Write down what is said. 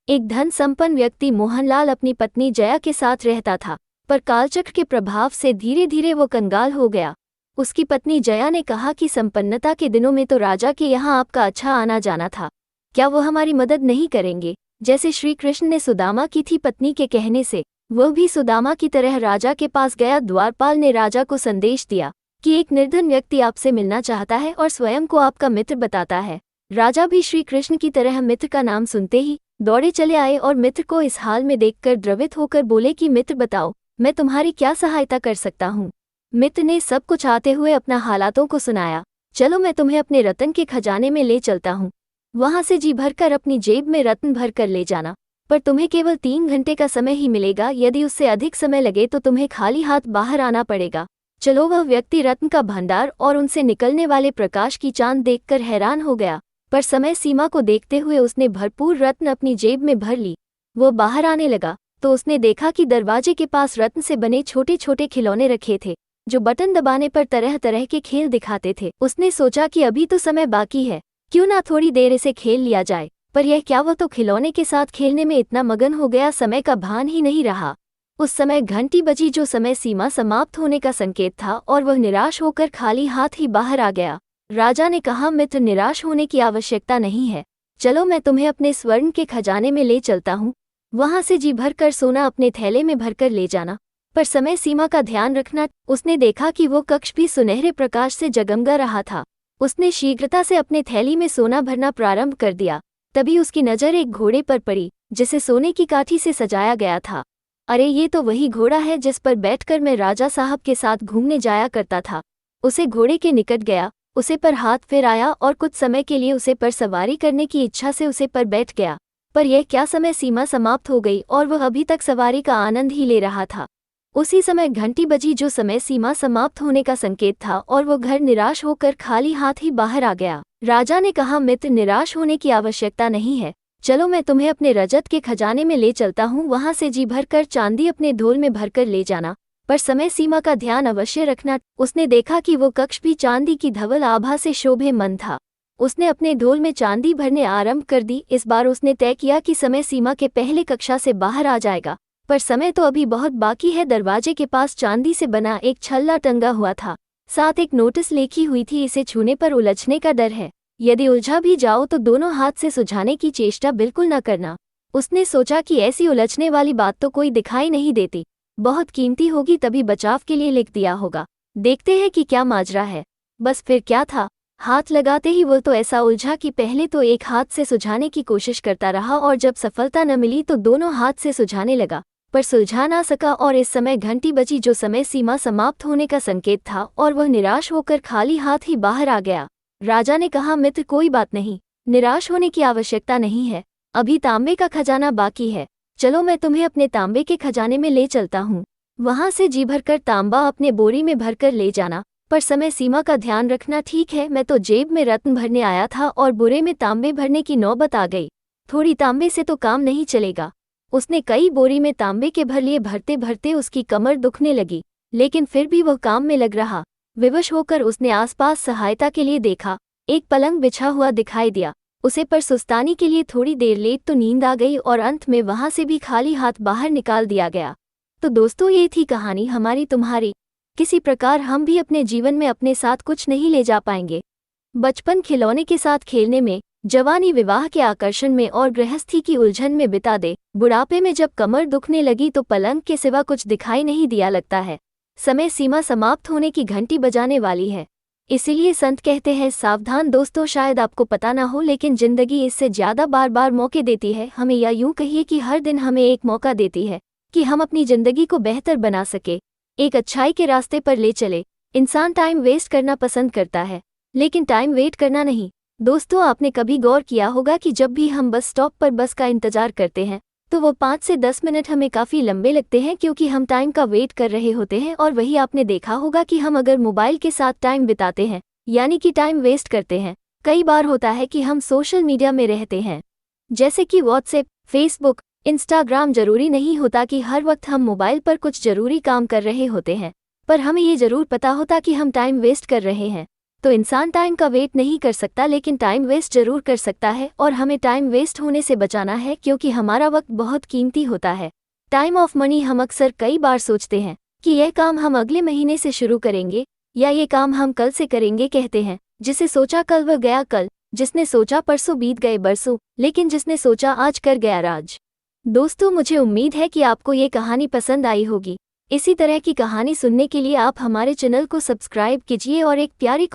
एक धन संपन्न व्यक्ति मोहनलाल अपनी पत्नी जया के साथ रहता था, पर कालचक्र के प्रभाव से धीरे धीरे वो कंगाल हो गया। उसकी पत्नी जया ने कहा कि संपन्नता के दिनों में तो राजा के यहाँ आपका अच्छा आना जाना था, क्या वो हमारी मदद नहीं करेंगे? जैसे श्री कृष्ण ने सुदामा की थी पत्नी के कहने से वह भी सुदामा की तरह राजा के पास गया। द्वारपाल ने राजा को संदेश दिया कि एक निर्धन व्यक्ति आपसे मिलना चाहता है और स्वयं को आपका मित्र बताता है। राजा भी श्री कृष्ण की तरह मित्र का नाम सुनते ही दौड़े चले आए और मित्र को इस हाल में देखकर द्रवित होकर बोले कि मित्र बताओ, मैं तुम्हारी क्या सहायता कर सकता हूँ? मित्र ने सब कुछ आते हुए अपना हालातों को सुनाया। चलो मैं तुम्हें अपने रत्न के खजाने में ले चलता हूँ, वहां से जी भरकर अपनी जेब में रत्न भर कर ले जाना, पर तुम्हें केवल 3 घंटे का समय ही मिलेगा। यदि उससे अधिक समय लगे तो तुम्हें खाली हाथ बाहर आना पड़ेगा। चलो। वह व्यक्ति रत्न का भंडार और उनसे निकलने वाले प्रकाश की चांद देखकर हैरान हो गया, पर समय सीमा को देखते हुए उसने भरपूर रत्न अपनी जेब में भर ली। वो बाहर आने लगा तो उसने देखा कि दरवाजे के पास रत्न से बने छोटे छोटे खिलौने रखे थे, जो बटन दबाने पर तरह तरह के खेल दिखाते थे। उसने सोचा कि अभी तो समय बाकी है, क्यों ना थोड़ी देर इसे खेल लिया जाए। पर यह क्या, वह तो खिलौने के साथ खेलने में इतना मगन हो गया, समय का भान ही नहीं रहा। उस समय घंटी बजी, जो समय सीमा समाप्त होने का संकेत था, और वह निराश होकर खाली हाथ ही बाहर आ गया। राजा ने कहा, मित्र, निराश होने की आवश्यकता नहीं है। चलो मैं तुम्हें अपने स्वर्ण के खजाने में ले चलता हूँ, वहां से जी भरकर सोना अपने थैले में भरकर ले जाना, पर समय सीमा का ध्यान रखना। उसने देखा कि वो कक्ष भी सुनहरे प्रकाश से जगमगा रहा था। उसने शीघ्रता से अपने थैली में सोना भरना प्रारंभ कर दिया। तभी उसकी नज़र एक घोड़े पर पड़ी, जिसे सोने की काठी से सजाया गया था। अरे, ये तो वही घोड़ा है जिस पर बैठकर मैं राजा साहब के साथ घूमने जाया करता था। उसे घोड़े के निकट गया, उसे पर हाथ फिराया और कुछ समय के लिए उसे पर सवारी करने की इच्छा से उसे पर बैठ गया। पर यह क्या, समय सीमा समाप्त हो गई और वह अभी तक सवारी का आनंद ही ले रहा था। उसी समय घंटी बजी, जो समय सीमा समाप्त होने का संकेत था, और वो घर निराश होकर खाली हाथ ही बाहर आ गया। राजा ने कहा, मित्र, निराश होने की आवश्यकता नहीं है। चलो मैं तुम्हें अपने रजत के खजाने में ले चलता हूँ, वहां से जी भरकर चांदी अपने ढोल में भरकर ले जाना, पर समय सीमा का ध्यान अवश्य रखना। उसने देखा कि वो कक्ष भी चांदी की धवल आभा से शोभेमंद था। उसने अपने ढोल में चांदी भरने आरंभ कर दी। इस बार उसने तय किया कि समय सीमा के पहले कक्षा से बाहर आ जाएगा, पर समय तो अभी बहुत बाकी है। दरवाजे के पास चांदी से बना एक छल्ला टंगा हुआ था, साथ एक नोटिस लिखी हुई थी, इसे छूने पर उलझने का डर है, यदि उलझा भी जाओ तो दोनों हाथ से सुझाने की चेष्टा बिल्कुल न करना। उसने सोचा कि ऐसी उलझने वाली बात तो कोई दिखाई नहीं देती, बहुत कीमती होगी, तभी बचाव के लिए लिख दिया होगा। देखते हैं कि क्या माजरा है। बस फिर क्या था, हाथ लगाते ही वो तो ऐसा उलझा कि पहले तो एक हाथ से सुझाने की कोशिश करता रहा, और जब सफलता न मिली तो दोनों हाथ से सुझाने लगा, पर सुलझा ना सका। और इस समय घंटी बजी, जो समय सीमा समाप्त होने का संकेत था, और वह निराश होकर खाली हाथ ही बाहर आ गया। राजा ने कहा, मित्र, कोई बात नहीं, निराश होने की आवश्यकता नहीं है, अभी तांबे का खजाना बाकी है। चलो मैं तुम्हें अपने तांबे के खजाने में ले चलता हूँ, वहां से जी भरकर तांबा अपने बोरी में भरकर ले जाना, पर समय सीमा का ध्यान रखना। ठीक है, मैं तो जेब में रत्न भरने आया था और बोरे में तांबे भरने की नौबत आ गई। थोड़ी तांबे से तो काम नहीं चलेगा। उसने कई बोरी में तांबे के भर लिए। भरते भरते उसकी कमर दुखने लगी, लेकिन फिर भी वह काम में लग रहा। विवश होकर उसने आसपास सहायता के लिए देखा। एक पलंग बिछा हुआ दिखाई दिया, उसे पर सुस्ताने के लिए थोड़ी देर लेट तो नींद आ गई, और अंत में वहां से भी खाली हाथ बाहर निकाल दिया गया। तो दोस्तों, ये थी कहानी हमारी तुम्हारी। किसी प्रकार हम भी अपने जीवन में अपने साथ कुछ नहीं ले जा पाएंगे। बचपन खिलौने के साथ खेलने में, जवानी विवाह के आकर्षण में और गृहस्थी की उलझन में बिता दे। बुढ़ापे में जब कमर दुखने लगी तो पलंग के सिवा कुछ दिखाई नहीं दिया लगता है। समय सीमा समाप्त होने की घंटी बजाने वाली है, इसीलिए संत कहते हैं, सावधान दोस्तों। शायद आपको पता ना हो, लेकिन जिंदगी इससे ज्यादा बार बार मौके देती है हमें, या यूं कहिए कि हर दिन हमें एक मौका देती है कि हम अपनी जिंदगी को बेहतर बना सके, एक अच्छाई के रास्ते पर ले चले। इंसान टाइम वेस्ट करना पसंद करता है, लेकिन टाइम वेट करना नहीं। दोस्तों, आपने कभी गौर किया होगा कि जब भी हम बस स्टॉप पर बस का इंतजार करते हैं तो वो 5 से 10 मिनट हमें काफ़ी लंबे लगते हैं, क्योंकि हम टाइम का वेट कर रहे होते हैं। और वही आपने देखा होगा कि हम अगर मोबाइल के साथ टाइम बिताते हैं, यानी कि टाइम वेस्ट करते हैं। कई बार होता है कि हम सोशल मीडिया में रहते हैं, जैसे कि व्हाट्सएप, फेसबुक, इंस्टाग्राम। जरूरी नहीं होता कि हर वक्त हम मोबाइल पर कुछ जरूरी काम कर रहे होते हैं, पर हमें ये जरूर पता होता कि हम टाइम वेस्ट कर रहे हैं। तो इंसान टाइम का वेट नहीं कर सकता, लेकिन टाइम वेस्ट जरूर कर सकता है। और हमें टाइम वेस्ट होने से बचाना है, क्योंकि हमारा वक्त बहुत कीमती होता है। Time of money. हम अक्सर कई बार सोचते हैं कि यह काम हम अगले महीने से शुरू करेंगे या ये काम हम कल से करेंगे। कहते हैं, जिसे सोचा कल वह गया कल, जिसने सोचा परसों बीत गए बरसों, लेकिन जिसने सोचा आज कर गया राज। दोस्तों, मुझे उम्मीद है कि आपको ये कहानी पसंद आई होगी। इसी तरह की कहानी सुनने के लिए आप हमारे चैनल को सब्सक्राइब कीजिए और एक प्यारी